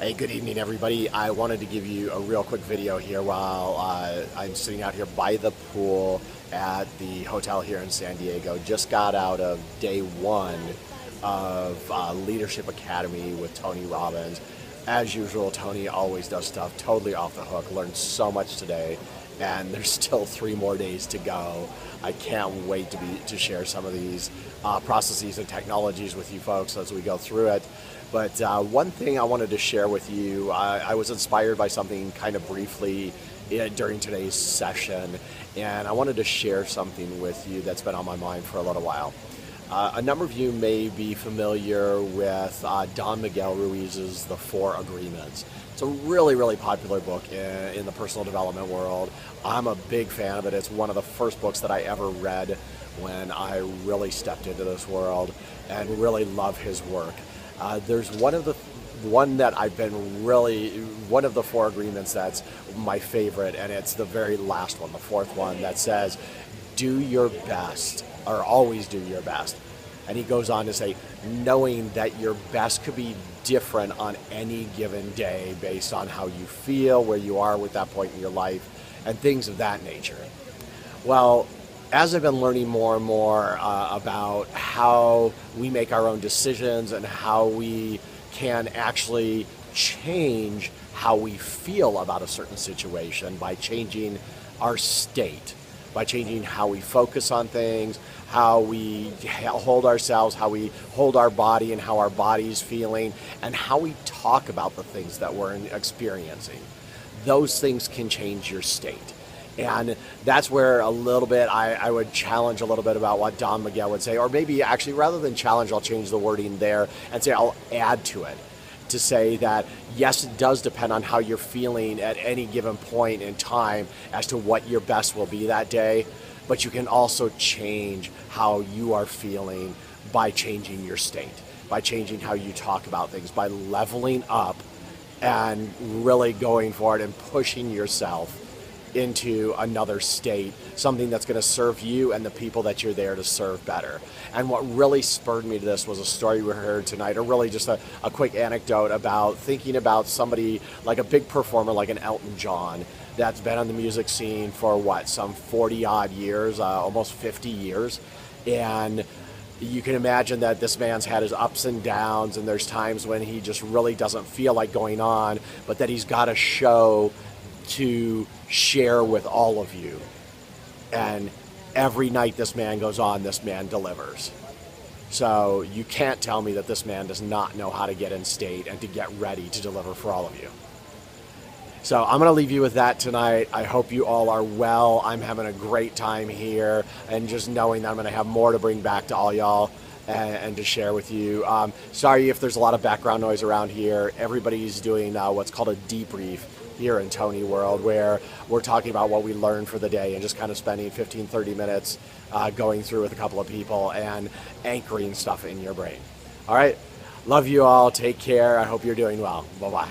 Hey, good evening, everybody. I wanted to give you a real quick video here while I'm sitting out here by the pool at the hotel here in San Diego. Just got out of day one of Leadership Academy with Tony Robbins. As usual, Tony always does stuff totally off the hook. Learned so much today, and there's still 3 more days to go. I can't wait to share some of these processes and technologies with you folks as we go through it. But one thing I wanted to share with you, I was inspired by something kind of briefly during today's session, and I wanted to share something with you that's been on my mind for a little while. A number of you may be familiar with Don Miguel Ruiz's The 4 Agreements. It's a really, really popular book in the personal development world. I'm a big fan of it. It's one of the first books that I ever read when I really stepped into this world and really love his work. There's one of the 4 agreements that's my favorite, and it's the very last one, the 4th one, that says, do your best, or always do your best. And he goes on to say, knowing that your best could be different on any given day based on how you feel, where you are with that point in your life, and things of that nature. Well, as I've been learning more and more about how we make our own decisions and how we can actually change how we feel about a certain situation by changing our state, by changing how we focus on things, how we hold ourselves, how we hold our body and how our body's feeling, and how we talk about the things that we're experiencing. Those things can change your state. And that's where a little bit I would challenge a little bit about what Don Miguel would say, or maybe actually rather than challenge, I'll change the wording there and say I'll add to it to say that yes, it does depend on how you're feeling at any given point in time as to what your best will be that day, but you can also change how you are feeling by changing your state, by changing how you talk about things, by leveling up and really going for it and pushing yourself into another state, something that's going to serve you and the people that you're there to serve better. And what really spurred me to this was a story we heard tonight, or really just a quick anecdote about thinking about somebody like a big performer like an Elton John that's been on the music scene for what, some 40 odd years, almost 50 years. And you can imagine that this man's had his ups and downs, and there's times when he just really doesn't feel like going on, but that he's got a show to share with all of you. And every night this man goes on, this man delivers. So you can't tell me that this man does not know how to get in state and to get ready to deliver for all of you. So I'm going to leave you with that tonight. I hope you all are well. I'm having a great time here, and just knowing that I'm going to have more to bring back to all y'all and to share with you. Sorry if there's a lot of background noise around here. Everybody's doing what's called a debrief here in Tony World, where we're talking about what we learned for the day and just kind of spending 15-30 minutes going through with a couple of people and anchoring stuff in your brain. All right, love you all. Take care. I hope you're doing well. Bye-bye.